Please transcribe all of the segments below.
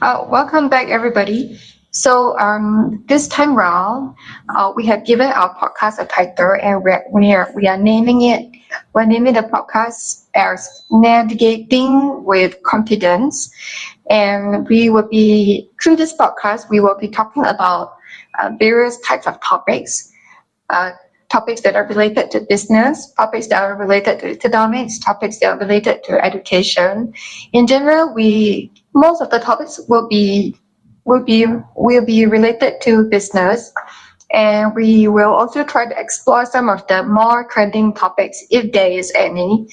Welcome back, everybody. This time round, we have given our podcast a title, and we are naming it. We're naming the podcast as "Navigating with Confidence," and we will be through this podcast. We will be talking about various types of topics. Uh, Topics that are related to business, topics that are related to economics, topics that are related to education. In general, we most of the topics will be related to business, and we will also try to explore some of the more trending topics if there is any.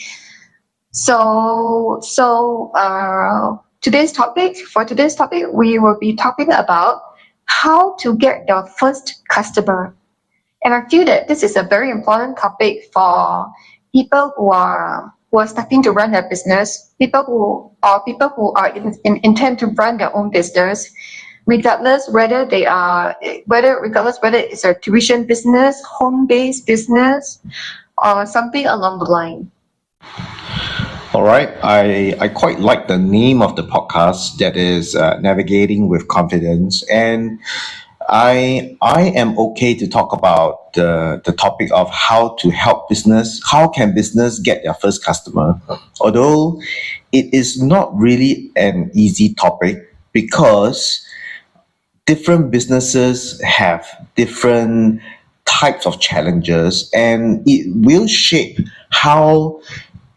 Today's topic, we will be talking about how to get your first customer. And I feel that this is a very important topic for people who are starting to run their business, people who intend to run their own business, regardless whether it's a tuition business, home-based business, or something along the line. All right, I quite like the name of the podcast, that is Navigating with Confidence. And I am okay to talk about the topic of how to help business. How can business get their first customer? Although it is not really an easy topic, because different businesses have different types of challenges, and it will shape how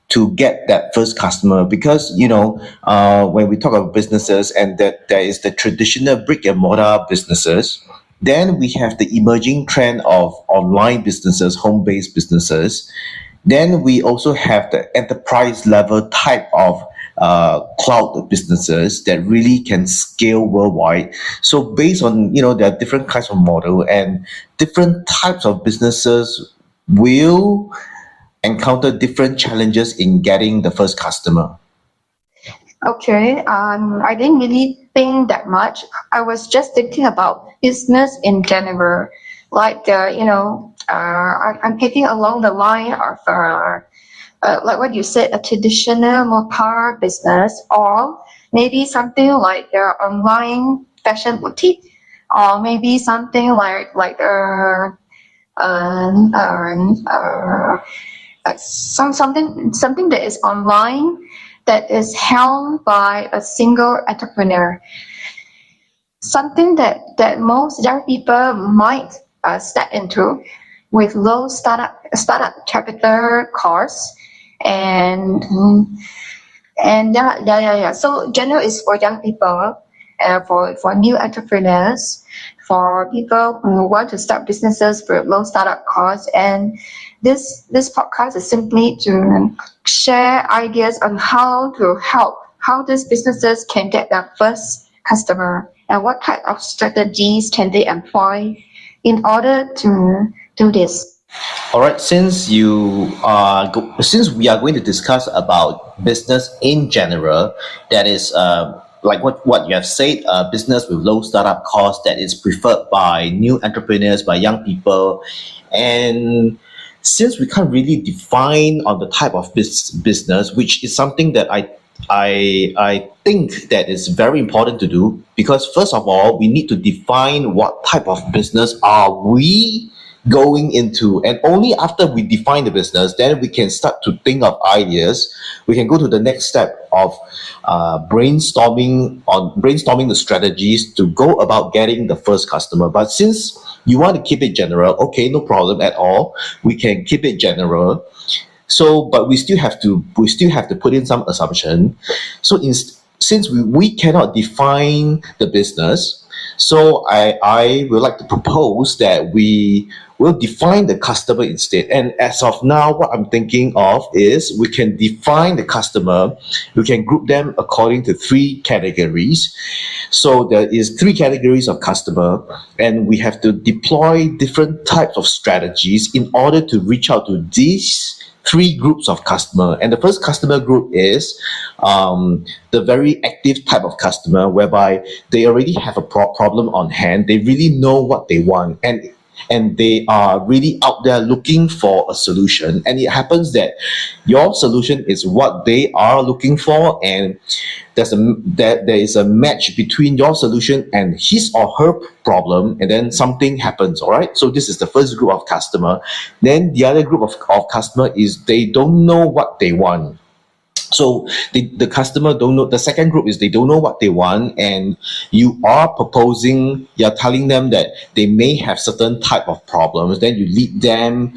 to get that first customer. Because when we talk about businesses, and that there is the traditional brick and mortar businesses, then we have the emerging trend of online businesses, home-based businesses. Then we also have the enterprise level type of cloud businesses that really can scale worldwide. So based on, there are different kinds of model, and different types of businesses will encounter different challenges in getting the first customer. Okay, I didn't really think that much. I was just thinking about business in general, like I'm thinking along the line of like what you said, a traditional mortar business, or maybe something like online fashion boutique, or maybe something like uh, uh, something that is online, that is held by a single entrepreneur, something that most young people might step into with low startup capital costs. And yeah. So general is for young people, for new entrepreneurs, for people who want to start businesses with low startup costs. And this podcast is simply to share ideas on how these businesses can get their first customer, and what type of strategies can they employ in order to do this. All right, since we are going to discuss about business in general, that is like what you have said, business with low startup cost that is preferred by new entrepreneurs, by young people. And since we can't really define on the type of business, which is something that I think that is very important to do, because first of all, we need to define what type of business are we going into. And only after we define the business, then we can start to think of ideas. We can go to the next step of brainstorming the strategies to go about getting the first customer. But since you want to keep it general, okay, no problem at all, we can keep it general. So but we still have to put in some assumption. So since we cannot define the business, so I would like to propose that we will define the customer instead. And as of now, what I'm thinking of is we can define the customer. We can group them according to three categories. So there is three categories of customer, and we have to deploy different types of strategies in order to reach out to these three groups of customer. And the first customer group is the very active type of customer, whereby they already have a problem on hand. They really know what they want, and and they are really out there looking for a solution, and it happens that your solution is what they are looking for, and there is a match between your solution and his or her problem, and then something happens. All right, so this is the first group of customer. Then the other group of customer is they don't know what they want. So the customer don't know. The second group is they don't know what they want, and you're telling them that they may have certain type of problems. Then you lead them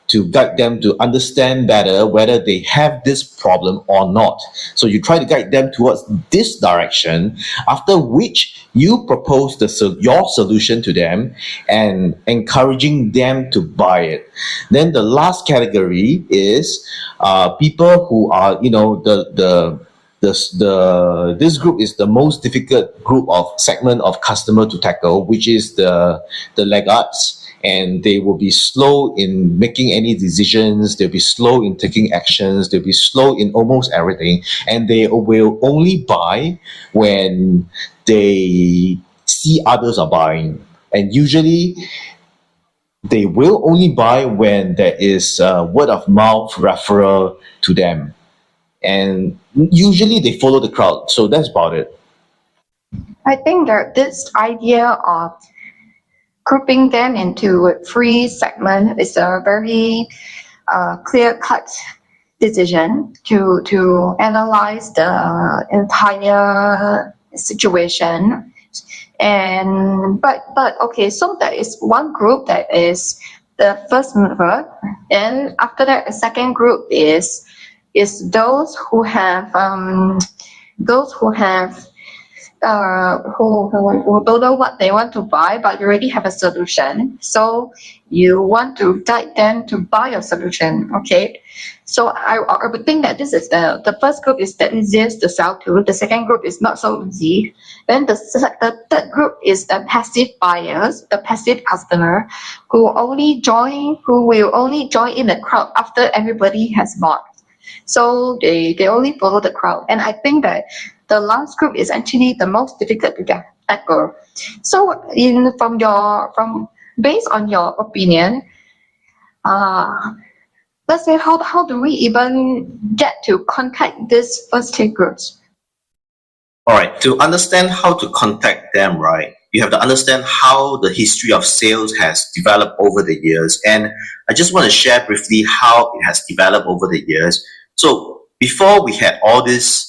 to guide them to understand better whether they have this problem or not. So you try to guide them towards this direction, after which you propose your solution to them and encouraging them to buy it. Then the last category is people who are, this group is the most difficult group of segment of customer to tackle, which is the laggards, and they will be slow in making any decisions. They'll be slow in taking actions. They'll be slow in almost everything, and they will only buy when they see others are buying. And usually they will only buy when there is word of mouth referral to them, and usually they follow the crowd. So that's about it. I think that this idea of grouping them into three segments is a very clear-cut decision to analyze the entire situation. And but okay, so there is one group that is the first mover, and after that, the second group is those who have who don't know what they want to buy, but you already have a solution. So you want to guide them to buy your solution. Okay. So I would think that this is the first group is the easiest to sell to. The second group is not so easy. Then the third group is the passive buyers, the passive customer who will only join in the crowd after everybody has bought. So they only follow the crowd. And I think that the last group is actually the most difficult to tackle. So based on your opinion, let's say how do we even get to contact these first two groups? All right, to understand how to contact them, right, you have to understand how the history of sales has developed over the years. And I just want to share briefly how it has developed over the years. So before we had all this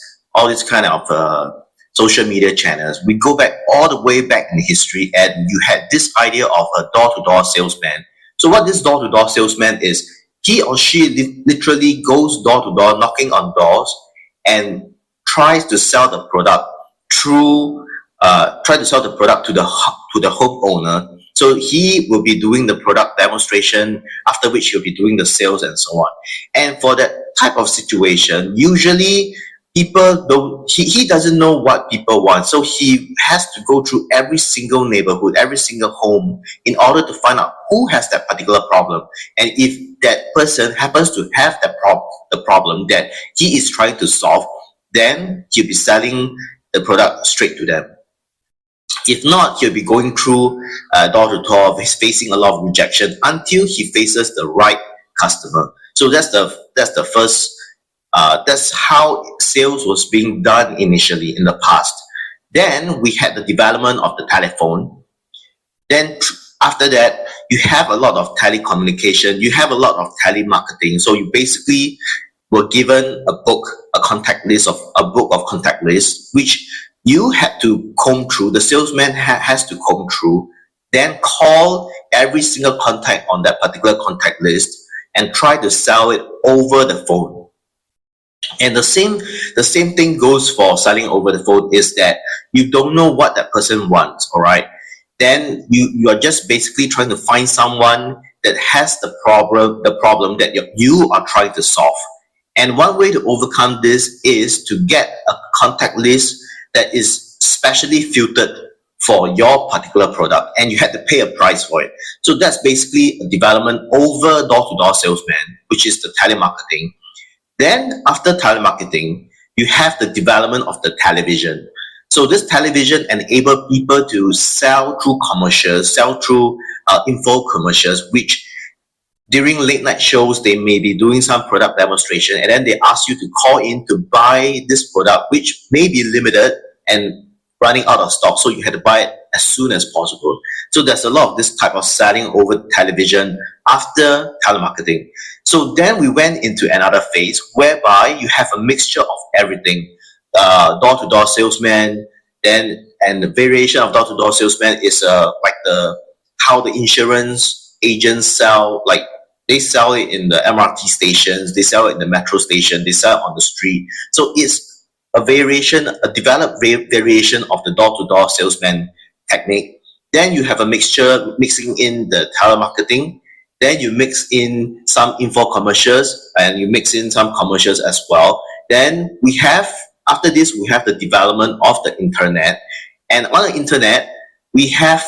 kind of social media channels, we go back all the way back in history, and you had this idea of a door-to-door salesman. So what this door-to-door salesman is, he or she literally goes door-to-door, knocking on doors, and tries to sell the product to the homeowner. So he will be doing the product demonstration, after which he'll be doing the sales and so on. And for that type of situation, usually he doesn't know what people want. So he has to go through every single neighborhood, every single home, in order to find out who has that particular problem. And if that person happens to have the problem that he is trying to solve, then he'll be selling the product straight to them. If not, he'll be going through door to door, facing a lot of rejection until he faces the right customer. So that's the first. That's how sales was being done initially in the past. Then we had the development of the telephone. Then after that, you have a lot of telecommunication. You have a lot of telemarketing. So you basically were given a book of contact lists, which you had to comb through. The salesman has to comb through, then call every single contact on that particular contact list and try to sell it over the phone. And the same thing goes for selling over the phone, is that you don't know what that person wants, all right? Then you are just basically trying to find someone that has the problem that you are trying to solve. And one way to overcome this is to get a contact list that is specially filtered for your particular product, and you had to pay a price for it. So that's basically a development over door-to-door salesman, which is the telemarketing. Then after telemarketing, you have the development of the television. So this television enables people to sell through commercials, sell through info commercials, which during late night shows, they may be doing some product demonstration, and then they ask you to call in to buy this product, which may be limited and running out of stock. So you had to buy it as soon as possible. So there's a lot of this type of selling over television after telemarketing. So then we went into another phase whereby you have a mixture of everything. Door-to-door salesman, then and the variation of door-to-door salesman is like the how the insurance agents sell, like they sell it in the MRT stations, they sell it in the metro station, they sell it on the street. So it's a variation, a developed variation of the door-to-door salesman technique. Then you have a mixture, mixing in the telemarketing. Then you mix in some info commercials, and you mix in some commercials as well. Then we have, after this, we have the development of the internet. And on the internet, we have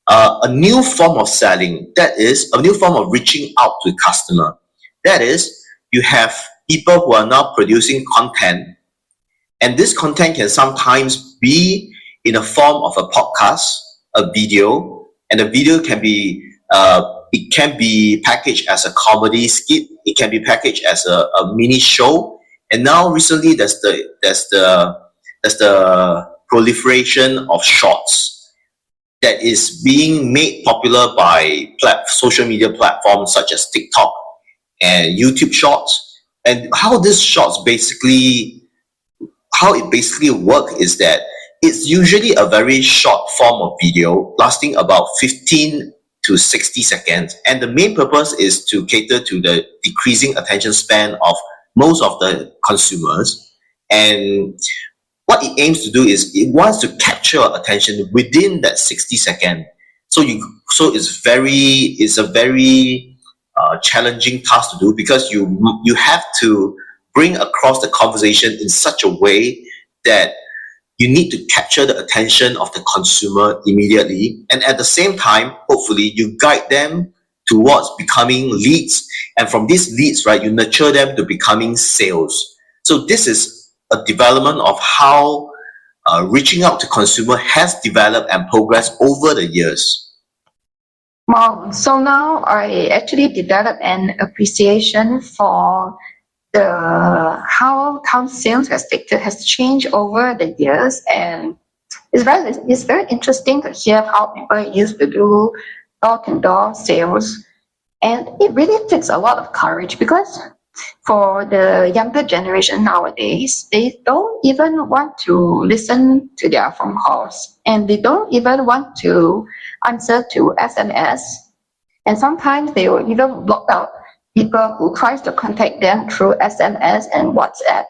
a new form of selling, that is a new form of reaching out to the customer. That is, you have people who are now producing content, and this content can sometimes be in the form of a podcast, a video, and the video can be it can be packaged as a comedy skit, it can be packaged as a mini show, and now recently there's the proliferation of shorts that is being made popular by social media platforms such as TikTok and YouTube Shorts. And how it basically work is that it's usually a very short form of video lasting about 15 to 60 seconds. And the main purpose is to cater to the decreasing attention span of most of the consumers. And what it aims to do is it wants to capture attention within that 60 second. So it's a very challenging task to do, because you have to bring across the conversation in such a way that you need to capture the attention of the consumer immediately, and at the same time, hopefully, you guide them towards becoming leads, and from these leads, right, you nurture them to becoming sales. So this is a development of how reaching out to consumer has developed and progressed over the years. Wow. So now I actually developed an appreciation for the how sales has changed over the years, and it's very interesting to hear how people used to do door-to-door sales, and it really takes a lot of courage, because for the younger generation nowadays, they don't even want to listen to their phone calls, and they don't even want to answer to SMS, and sometimes they will even block out people who tries to contact them through SMS and WhatsApp.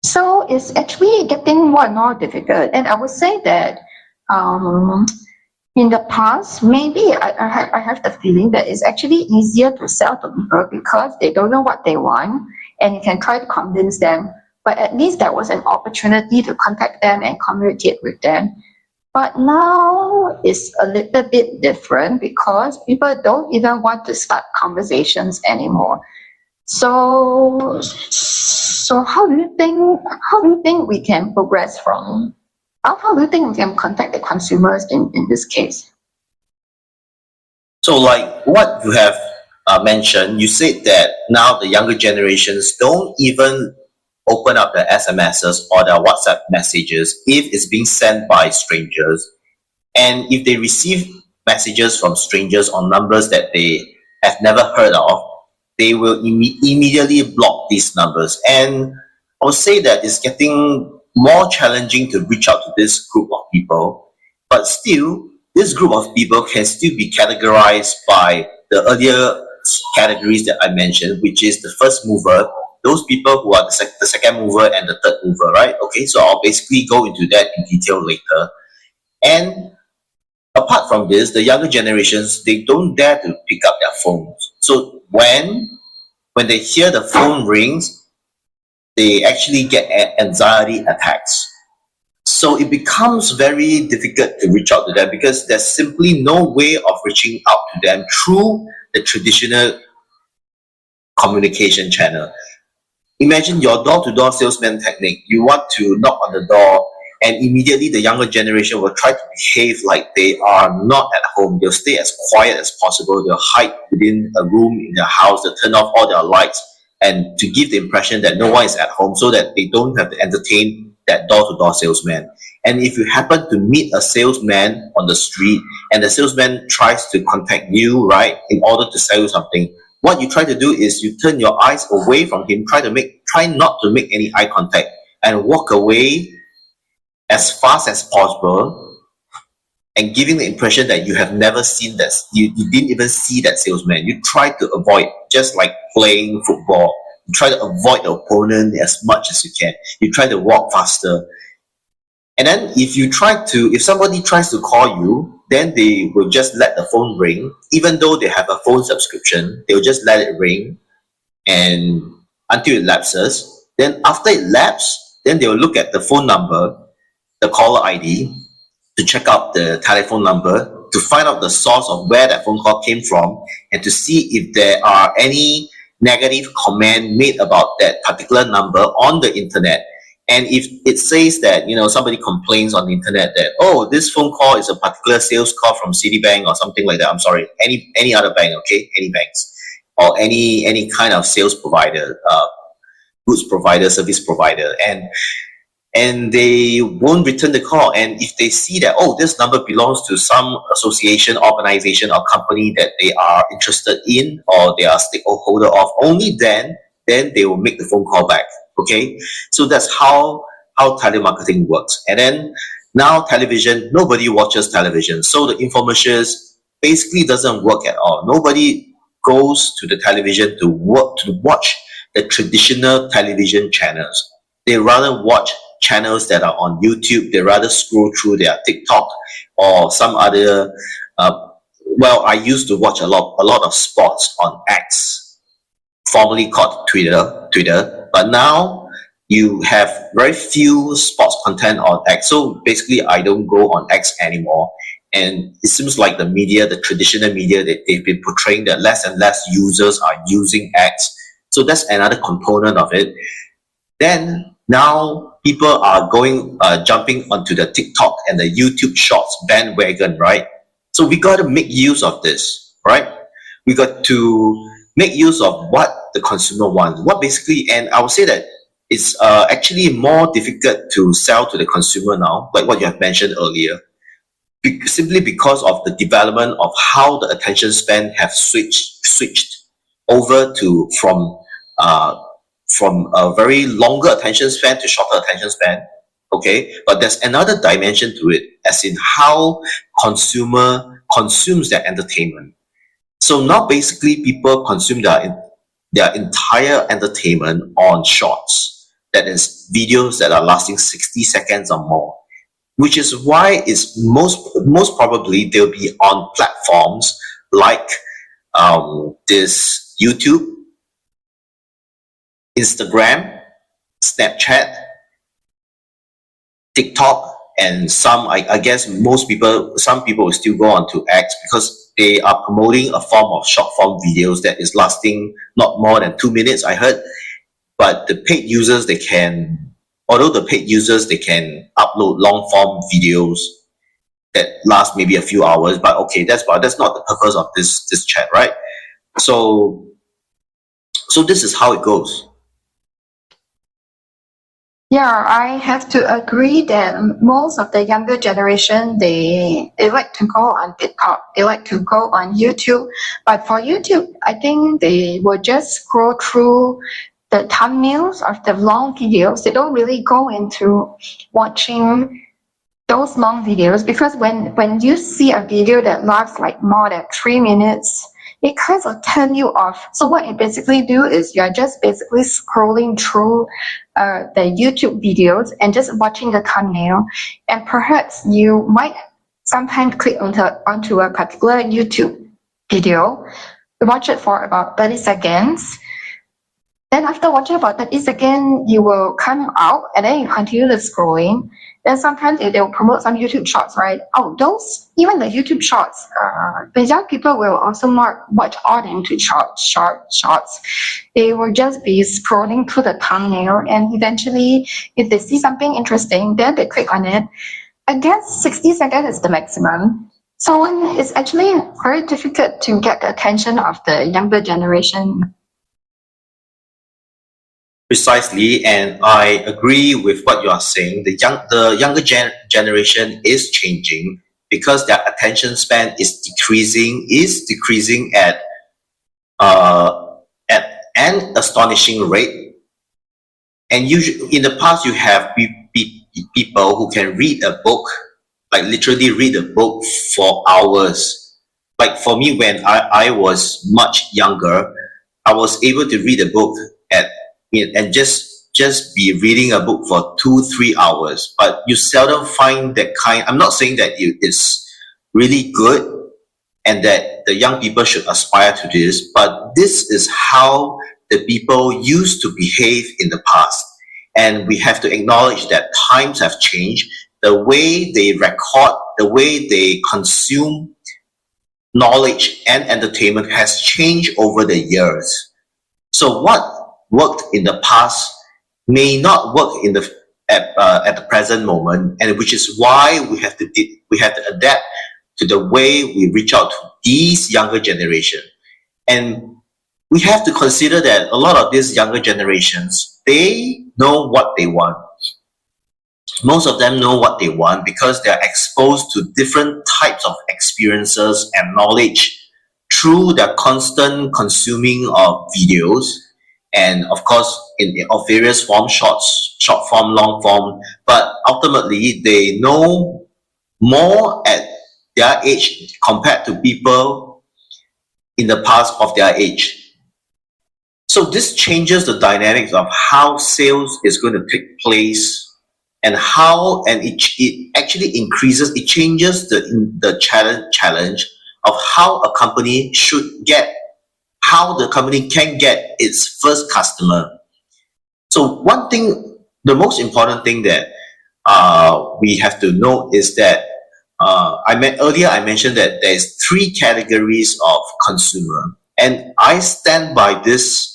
So it's actually getting more and more difficult. And I would say that in the past, maybe I have the feeling that it's actually easier to sell to people because they don't know what they want, and you can try to convince them. But at least there was an opportunity to contact them and communicate with them. But now it's a little bit different, because people don't even want to start conversations anymore. So how do you think we can progress from? How do you think we can contact the consumers in this case? So, like what you have mentioned, you said that now the younger generations don't even open up the SMSs or the WhatsApp messages if it's being sent by strangers. And if they receive messages from strangers on numbers that they have never heard of, they will immediately block these numbers. And I would say that it's getting more challenging to reach out to this group of people. But still, this group of people can still be categorized by the earlier categories that I mentioned, which is the first mover, those people who are the second mover and the third mover, right? Okay, so I'll basically go into that in detail later. And apart from this, the younger generations, they don't dare to pick up their phones. So when they hear the phone rings, they actually get anxiety attacks. So it becomes very difficult to reach out to them, because there's simply no way of reaching out to them through the traditional communication channel. Imagine your door-to-door salesman technique. You want to knock on the door and immediately the younger generation will try to behave like they are not at home. They'll stay as quiet as possible. They'll hide within a room in their house. They'll turn off all their lights and to give the impression that no one is at home so that they don't have to entertain that door-to-door salesman. And if you happen to meet a salesman on the street and the salesman tries to contact you, right, in order to sell you something, what you try to do is you turn your eyes away from him, try not to make any eye contact, and walk away as fast as possible, and giving the impression that you have never seen that, you didn't even see that salesman. You try to avoid, just like playing football. You try to avoid the opponent as much as you can. You try to walk faster. And then if somebody tries to call you, then they will just let the phone ring. Even though they have a phone subscription, they'll just let it ring and until it lapses. Then after it lapses, then they'll look at the phone number, the caller ID, to check out the telephone number, to find out the source of where that phone call came from, and to see if there are any negative comment made about that particular number on the internet. And if it says that, somebody complains on the internet that, oh, this phone call is a particular sales call from Citibank or something like that. I'm sorry, any other bank, okay? Any banks or any kind of sales provider, goods provider, service provider, and they won't return the call. And if they see that, oh, this number belongs to some association, organization, or company that they are interested in or they are stakeholder of, only then they will make the phone call back. Okay, so that's how telemarketing works. And then now television, nobody watches television, so the infomercials basically doesn't work at all. Nobody goes to the television to watch the traditional television channels. They rather watch channels that are on YouTube. They rather scroll through their TikTok or some other. I used to watch a lot of sports on X, formerly called Twitter, but now you have very few sports content on X. So basically, I don't go on X anymore. And it seems like the traditional media, that they've been portraying that less and less users are using X. So that's another component of it. Then now people are jumping onto the TikTok and the YouTube Shorts bandwagon, right? So we got to make use of this, right? We got to make use of what the consumer wants. And I would say that it's actually more difficult to sell to the consumer now, like what you have mentioned earlier, simply because of the development of how the attention span have switched over to from a very longer attention span to shorter attention span. Okay, but there's another dimension to it, as in how consumer consumes their entertainment. So now basically people consume their entire entertainment on shorts. That is videos that are lasting 60 seconds or more, which is why it's most probably they'll be on platforms like this YouTube, Instagram, Snapchat, TikTok, and some people will still go on to X because they are promoting a form of short form videos that is lasting not more than 2 minutes, I heard. But the paid users, they can upload long form videos that last maybe a few hours. But okay, that's not the purpose of this chat, right? So this is how it goes. Yeah, I have to agree that most of the younger generation, they like to go on TikTok, they like to go on YouTube. But for YouTube, I think they will just scroll through the thumbnails of the long videos. They don't really go into watching those long videos, because when you see a video that lasts like more than 3 minutes, it kind of turn you off. So what it basically do is you're just basically scrolling through the YouTube videos and just watching the thumbnail, and perhaps you might sometimes click onto a particular YouTube video, watch it for about 30 seconds, Then after watching about 30 seconds, you will come out and then you continue the scrolling. Then sometimes they will promote some YouTube shorts, right? Oh, those, even the YouTube shorts, the young people will also not watch all the YouTube shorts. They will just be scrolling through the thumbnail, and eventually, if they see something interesting, then they click on it. I guess 60 seconds is the maximum. So it's actually very difficult to get the attention of the younger generation. Precisely, and I agree with what you are saying. The younger generation is changing because their attention span is decreasing uh, at an astonishing rate. And usually, in the past, you have people who can read a book, like literally read a book for hours. Like for me, when I was much younger, I was able to read a book at and just be reading a book for 2-3 hours. But you seldom find that kind. I'm not saying that it is really good and that the young people should aspire to this, but this is how the people used to behave in the past. And we have to acknowledge that times have changed. The way they record, the way they consume knowledge and entertainment has changed over the years. So what worked in the past may not work at the present moment, and which is why we have to adapt to the way we reach out to these younger generation. And we have to consider that a lot of these younger generations, they know what they want. Most of them know what they want because they're exposed to different types of experiences and knowledge through their constant consuming of videos, and of course of various forms, short form, long form. But ultimately they know more at their age compared to people in the past of their age. So this changes the dynamics of how sales is going to take place, and it actually increases, it changes the challenge of how a company should get, how the company can get its first customer. So one thing, the most important thing that we have to note is that earlier I mentioned that there's 3 categories of consumer, and I stand by this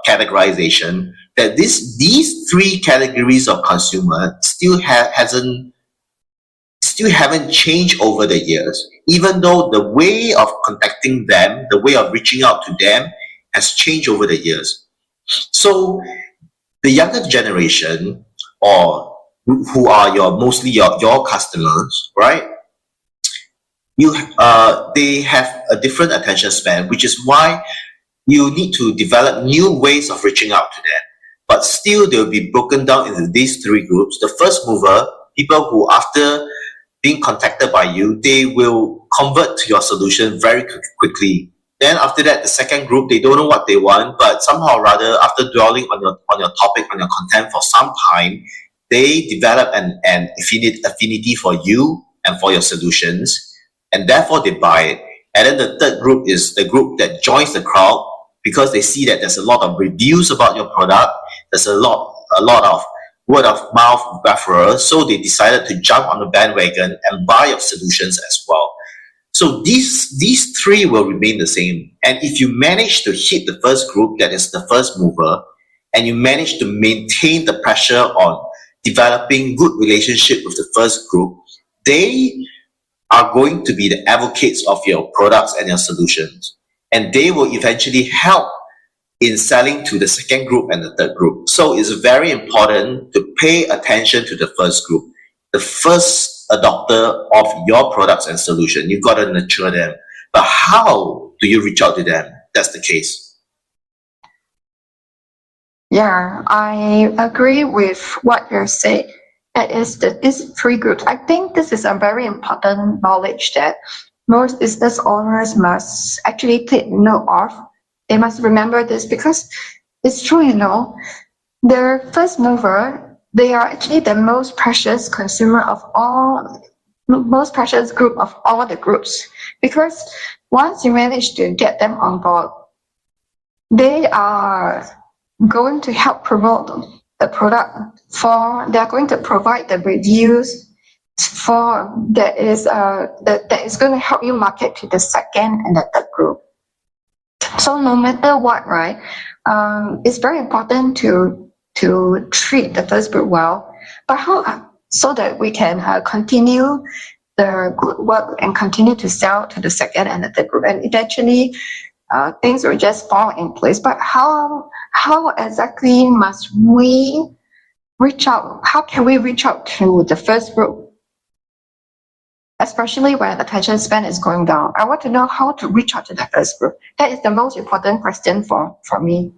categorization that these 3 categories of consumer still haven't changed over the years, even though the way of contacting them, the way of reaching out to them has changed over the years. So the younger generation, or who are mostly your customers, right? They have a different attention span, which is why you need to develop new ways of reaching out to them. But still, they'll be broken down into these 3 groups. The first mover, people who after being contacted by you, they will convert to your solution very quickly. Then after that, the second group, they don't know what they want, but somehow or rather, after dwelling on your topic, on your content for some time, they develop an affinity for you and for your solutions, and therefore they buy it. And then the third group is the group that joins the crowd because they see that there's a lot of reviews about your product, there's a lot of word of mouth referrals, so they decided to jump on the bandwagon and buy your solutions as well. So these 3 will remain the same. And if you manage to hit the first group, that is the first mover, and you manage to maintain the pressure on developing good relationship with the first group, they are going to be the advocates of your products and your solutions. And they will eventually help in selling to the second group and the third group. So it's very important to pay attention to the first group, the first adopter of your products and solution. You've got to nurture them. But how do you reach out to them? That's the case. Yeah, I agree with what you say. That is these 3 groups. I think this is a very important knowledge that most business owners must actually take note of. They must remember this because it's true, the first mover, they are actually the most precious consumer of all, most precious group of all the groups. Because once you manage to get them on board, they are going to help promote the product. They are going to provide the reviews that is going to help you market to the second and the third group. So no matter what, right, it's very important to treat the first group well, but how so that we can continue the good work and continue to sell to the second and the third group, and eventually things will just fall in place. But how exactly must we reach out? How can we reach out to the first group, especially when attention span is going down? I want to know how to reach out to the first group. That is the most important question for me.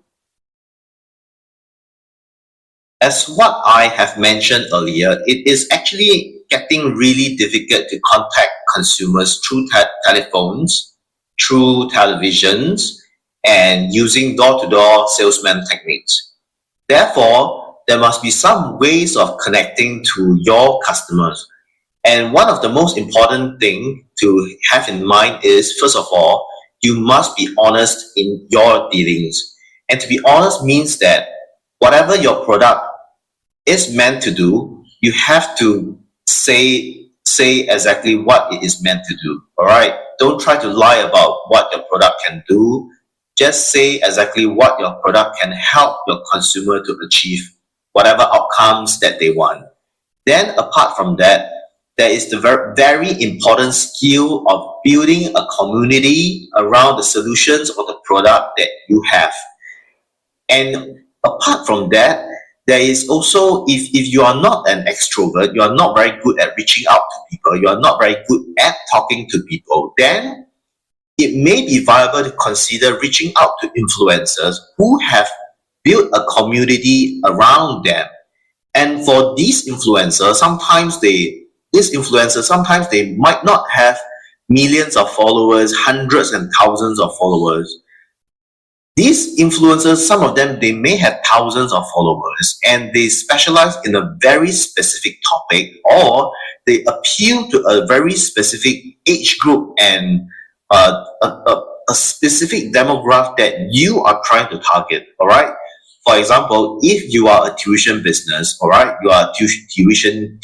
As what I have mentioned earlier, it is actually getting really difficult to contact consumers through telephones, through televisions, and using door-to-door salesman techniques. Therefore, there must be some ways of connecting to your customers. And one of the most important thing to have in mind is, first of all, you must be honest in your dealings. And to be honest means that whatever your product is meant to do, you have to say exactly what it is meant to do. All right? Don't try to lie about what your product can do. Just say exactly what your product can help your consumer to achieve whatever outcomes that they want. Then apart from that, there is the very important skill of building a community around the solutions or the product that you have. And apart from that, there is also, if you are not an extrovert, you are not very good at reaching out to people, you are not very good at talking to people, then it may be viable to consider reaching out to influencers who have built a community around them. And for these influencers, sometimes they might not have millions of followers, hundreds and thousands of followers. These influencers, some of them, they may have thousands of followers and they specialize in a very specific topic, or they appeal to a very specific age group and a specific demographic that you are trying to target. All right. For example, if you are a tuition business, all right, you are a tuition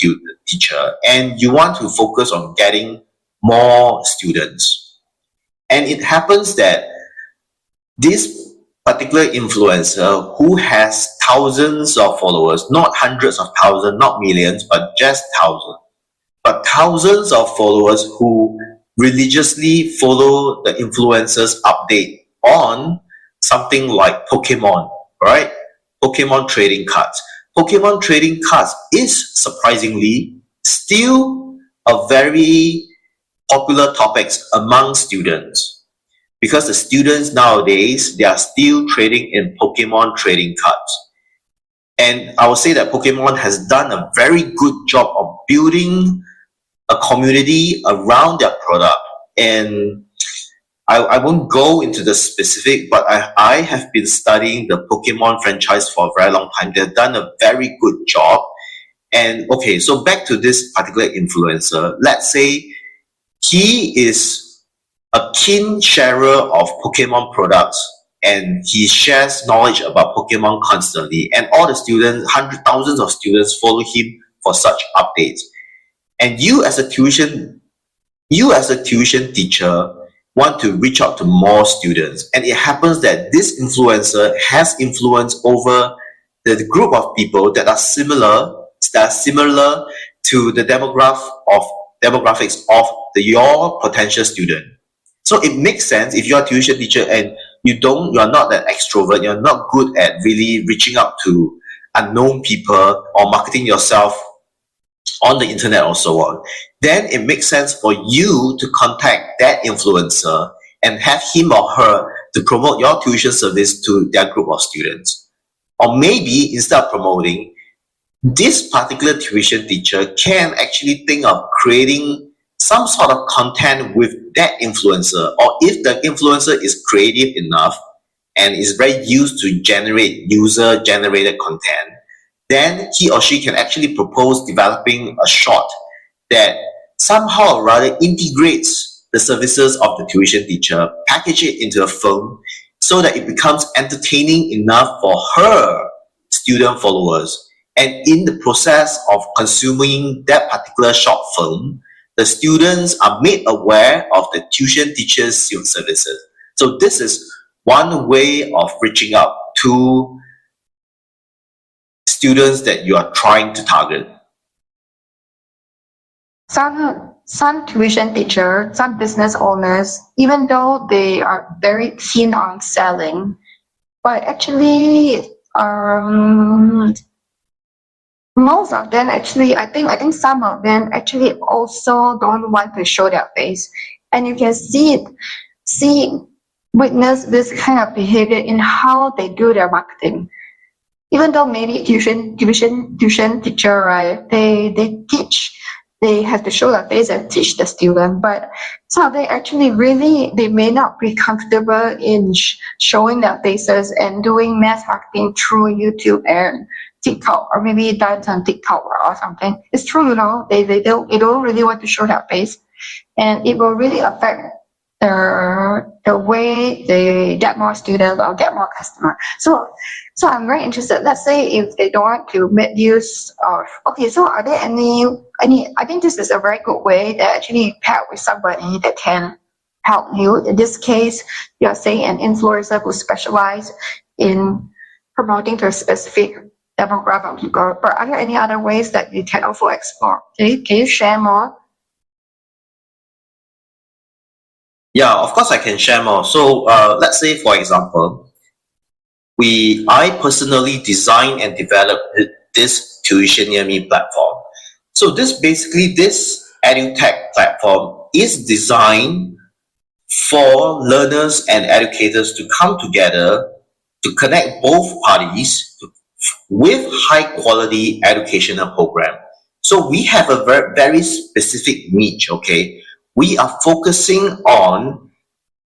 teacher and you want to focus on getting more students. And it happens that this particular influencer who has thousands of followers, not hundreds of thousands, not millions, but just thousands, but thousands of followers who religiously follow the influencer's update on something like Pokemon, right? Pokemon trading cards. Pokemon trading cards is surprisingly still a very popular topic among students, because the students nowadays, they are still trading in Pokemon trading cards. And I would say that Pokemon has done a very good job of building a community around their product. And I won't go into the specific, but I have been studying the Pokemon franchise for a very long time. They've done a very good job. And okay, so back to this particular influencer. Let's say he is a keen sharer of Pokemon products and he shares knowledge about Pokemon constantly, and all the students, thousands of students, follow him for such updates. And you as a tuition teacher want to reach out to more students, and it happens that this influencer has influence over the group of people that are similar to the demographics of your potential student. So it makes sense if you're a tuition teacher and you're not an extrovert, you're not good at really reaching out to unknown people or marketing yourself on the internet or so on, then it makes sense for you to contact that influencer and have him or her to promote your tuition service to their group of students. Or maybe instead of promoting, this particular tuition teacher can actually think of creating some sort of content with that influencer, or if the influencer is creative enough and is very used to generate user-generated content, then he or she can actually propose developing a short that somehow or rather integrates the services of the tuition teacher, package it into a film, so that it becomes entertaining enough for her student followers. And in the process of consuming that particular short film, the students are made aware of the tuition teacher's services. So this is one way of reaching out to students that you are trying to target. Some tuition teachers, some business owners, even though they are very keen on selling, but actually, most of them actually, I think some of them actually also don't want to show their face, and you can witness this kind of behavior in how they do their marketing. Even though maybe tuition teacher, right? They have to show their face and teach the student, but so they actually really they may not be comfortable in showing their faces and doing mass marketing through YouTube and TikTok, or maybe dance on TikTok or something. It's true, they don't really want to show their face, and it will really affect the way they get more students or get more customers. So I'm very interested. Let's say if they don't want to make use of, okay, so are there any, I think this is a very good way that actually pair with somebody that can help you. In this case, you're saying an influencer who specializes in promoting to a specific demographic of people. But are there any other ways that you can also explore? Can you share more? Yeah, of course I can share more. So let's say, for example, I personally designed and developed this Tuition Near Me platform. So this edutech platform is designed for learners and educators to come together to connect both parties with high quality educational program. So we have a very, very specific niche, okay? We are focusing on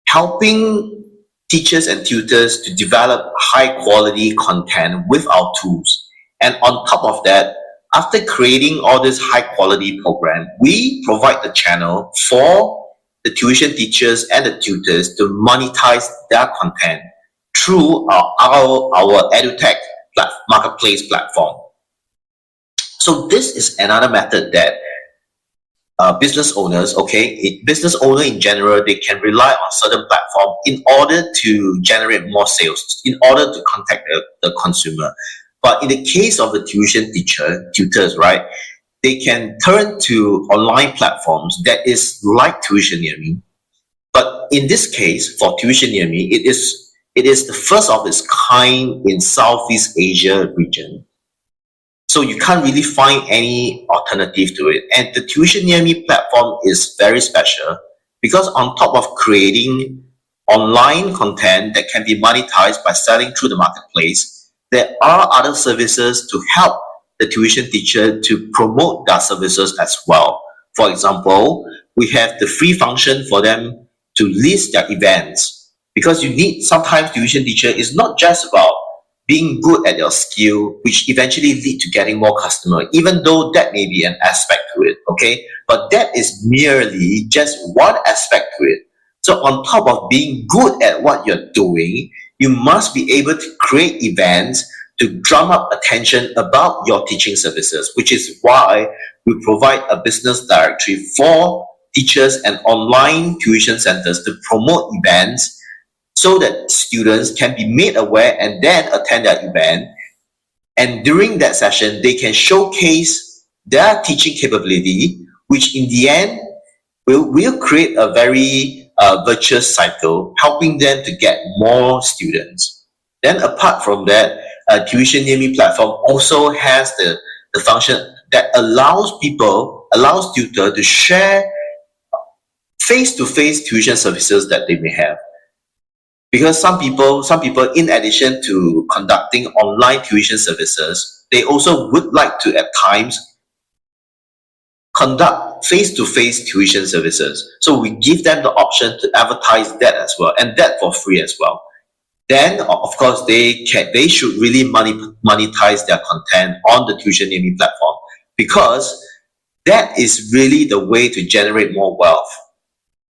helping teachers and tutors to develop high quality content with our tools. And on top of that, after creating all this high quality program, we provide the channel for the tuition teachers and the tutors to monetize their content through our edutech marketplace platform. So this is another method that business owners, business owner in general, they can rely on certain platform in order to generate more sales, in order to contact the consumer. But in the case of the tuition tutors, right, they can turn to online platforms that is like Tuition Near Me. But in this case, for Tuition Near Me, it is the first of its kind in Southeast Asia region. So you can't really find any alternative to it. And the Tuition Near Me platform is very special because on top of creating online content that can be monetized by selling through the marketplace, there are other services to help the tuition teacher to promote their services as well. For example, we have the free function for them to list their events, because sometimes tuition teacher is not just about being good at your skill, which eventually lead to getting more customer, even though that may be an aspect to it, okay? But that is merely just one aspect to it. So on top of being good at what you're doing, you must be able to create events to drum up attention about your teaching services, which is why we provide a business directory for teachers and online tuition centers to promote events so that students can be made aware and then attend that event. And during that session, they can showcase their teaching capability, which in the end will create a very virtuous cycle, helping them to get more students. Then apart from that, Tuition Near Me platform also has the function that allows tutor to share face-to-face tuition services that they may have. Because some people, in addition to conducting online tuition services, they also would like to at times conduct face-to-face tuition services. So we give them the option to advertise that as well, and that for free as well. Then, of course, they should really monetize their content on the Tuition Near Me platform, because that is really the way to generate more wealth.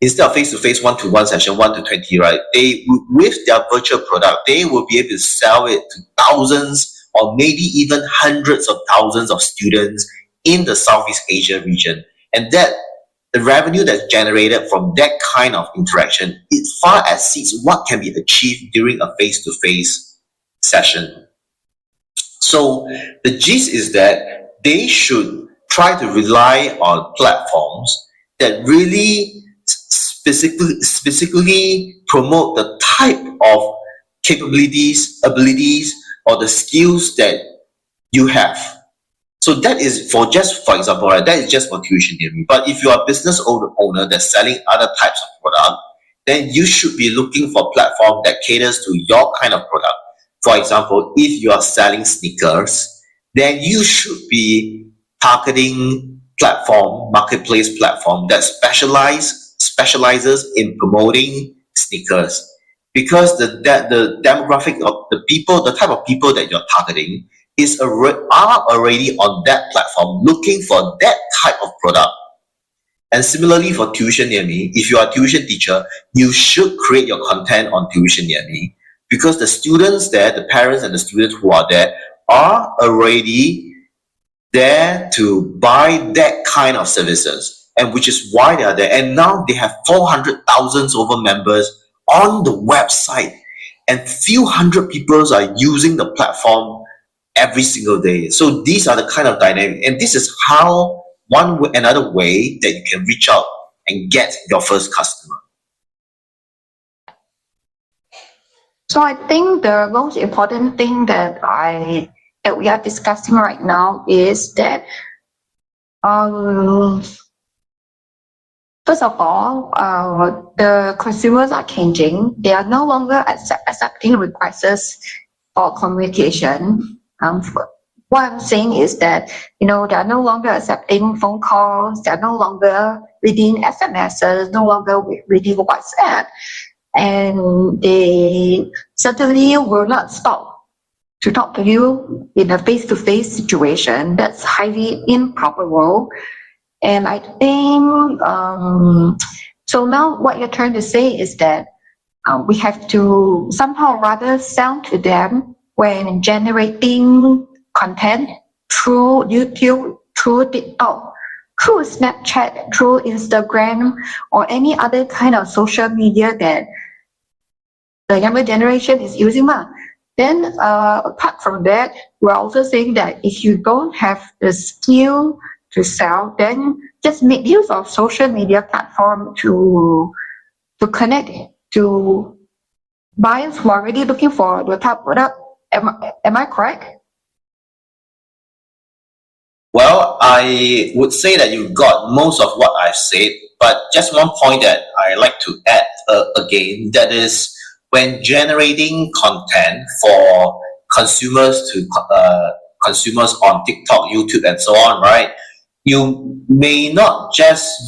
instead of face-to-face 1-to-1 session, 1-to-20, right? They, with their virtual product, they will be able to sell it to thousands or maybe even hundreds of thousands of students in the Southeast Asia region. And that the revenue that's generated from that kind of interaction, it far exceeds what can be achieved during a face-to-face session. So the gist is that they should try to rely on platforms that really specifically promote the type of capabilities, abilities, or the skills that you have. So that is for example, right, that is just for tuition theory. But if you are a business owner that's selling other types of product, then you should be looking for a platform that caters to your kind of product. For example, if you are selling sneakers, then you should be targeting marketplace platform that specializes in promoting sneakers, because the demographic of the people, the type of people that you're targeting are already on that platform looking for that type of product. And similarly for Tuition Near Me, if you are a tuition teacher, you should create your content on Tuition Near Me, because the students there, the parents and the students who are there, are already there to buy that kind of services, and which is why they are there. And now they have 400,000 over members on the website, and few hundred people are using the platform every single day. So these are the kind of dynamic, and this is how another way that you can reach out and get your first customer. So I think the most important thing that we are discussing right now is that first of all, the consumers are changing. They are no longer accepting requests for communication. What I'm saying is that, they are no longer accepting phone calls. They are no longer reading SMSs, no longer reading WhatsApp. And they certainly will not stop to talk to you in a face-to-face situation. That's highly improbable. And I think, so now what you're trying to say is that we have to somehow rather sound to them when generating content through YouTube, through TikTok, through Snapchat, through Instagram, or any other kind of social media that the younger generation is using. Then apart from that, we're also saying that if you don't have the skill to sell, then just make use of social media platform to connect to buyers who are already looking for the type of product. Am I correct? Well, I would say that you got most of what I've said, but just one point that I like to add again, that is, when generating content for consumers on TikTok, YouTube, and so on, right? You may not just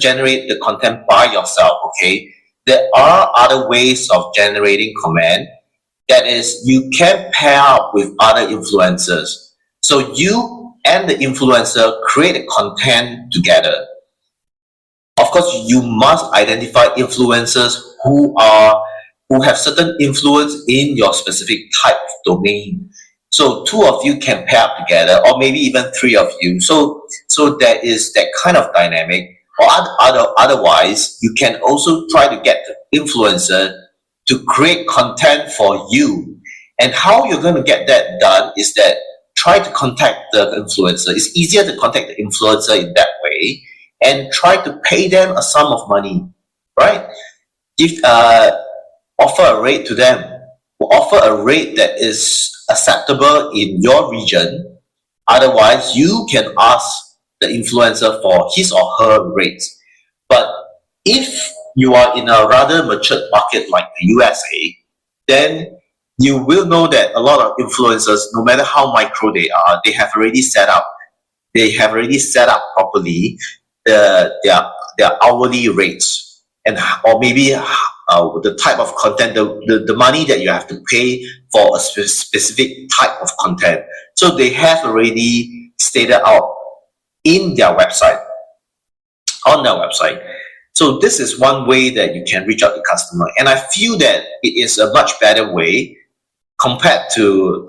generate the content by yourself, okay? There are other ways of generating content. That is, you can pair up with other influencers. So you and the influencer create a content together. Of course, you must identify influencers who have certain influence in your specific type of domain. So 2 of you can pair up together, or maybe even 3 of you. So there is that kind of dynamic. Or otherwise, you can also try to get the influencer to create content for you. And how you're going to get that done is that try to contact the influencer. It's easier to contact the influencer in that way, and try to pay them a sum of money, right? Offer a rate to them. Offer a rate that is acceptable in your region. Otherwise, you can ask the influencer for his or her rates. But if you are in a rather matured market like the USA, then you will know that a lot of influencers, no matter how micro they are, they have already set up properly their hourly rates, and or maybe the type of content, the money that you have to pay for a specific type of content. So they have already stated out in their website. on their website. So this is one way that you can reach out to customer, and I feel that it is a much better way compared to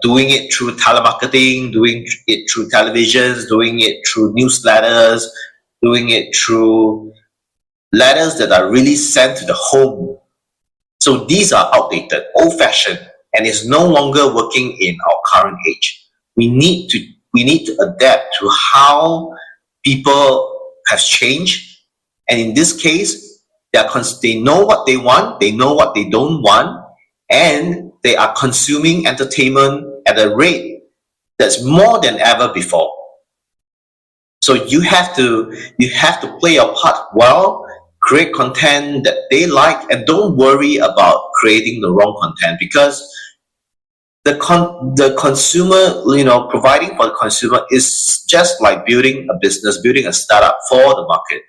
doing it through telemarketing, doing it through televisions, doing it through newsletters, doing it through letters that are really sent to the home. So these are outdated, old-fashioned, and is no longer working in our current age. We need to adapt to how people have changed, and in this case, they know what they want, they know what they don't want, and they are consuming entertainment at a rate that's more than ever before. So you have to play your part well, create content that they like, and don't worry about creating the wrong content, because the consumer, providing for the consumer is just like building a business, building a startup for the market,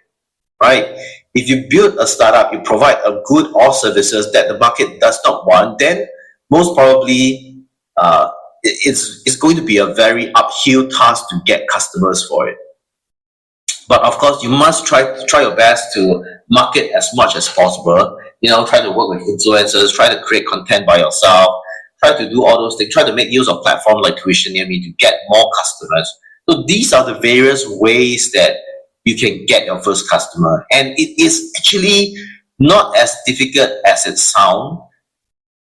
right? If you build a startup, you provide a good or services that the market does not want, then most probably it's going to be a very uphill task to get customers for it. But of course, you must try your best to market as much as possible. Try to work with influencers, try to create content by yourself, try to do all those things, try to make use of platforms like Tuition Near Me to get more customers. So these are the various ways that you can get your first customer. And it is actually not as difficult as it sounds,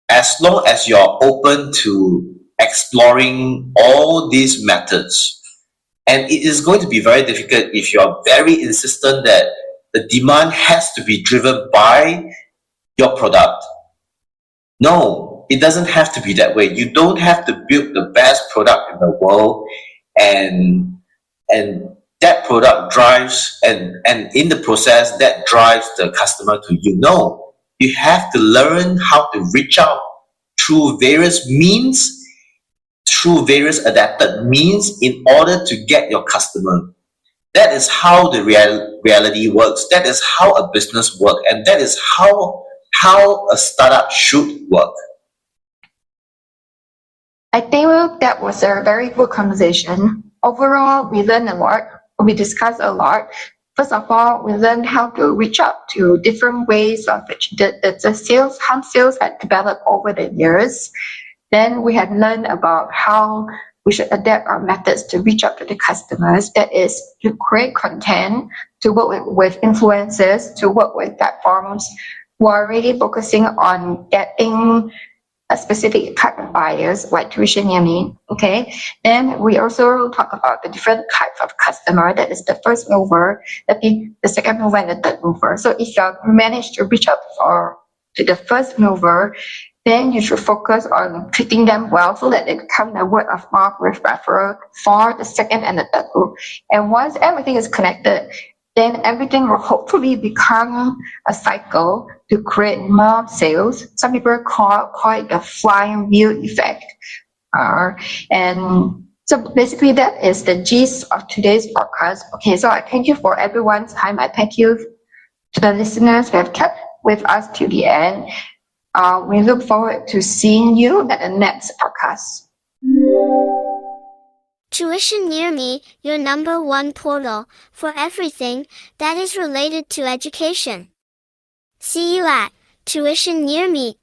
as long as you're open to exploring all these methods. And it is going to be very difficult if you're very insistent that the demand has to be driven by your product. No, it doesn't have to be that way. You don't have to build the best product in the world and that product drives and in the process that drives the customer to you. No, you have to learn how to reach out through various means, through various adapted means in order to get your customer. That is how the reality works. That is how a business works, and that is how a startup should work. I think that was a very good conversation. Overall, we learned a lot. We discussed a lot. First of all, we learned how to reach out to different ways of which the sales, how sales had developed over the years. Then we had learned about how we should adapt our methods to reach out to the customers. That is to create content, to work with influencers, to work with platforms who are really focusing on getting a specific type of buyers, like Tuition Near Me. Okay. Then we also talk about the different types of customer. That is the first mover, the second mover, and the third mover. So if you manage to reach out to the first mover, then you should focus on treating them well so that they become the word of mouth referral for the second and the third group. And once everything is connected, then everything will hopefully become a cycle to create more sales. Some people call it the flying wheel effect. And so basically that is the gist of today's podcast. Okay, so I thank you for everyone's time. I thank you to the listeners who have kept with us to the end. We look forward to seeing you at the next podcast. Tuition Near Me, your #1 portal for everything that is related to education. See you at Tuition Near Me.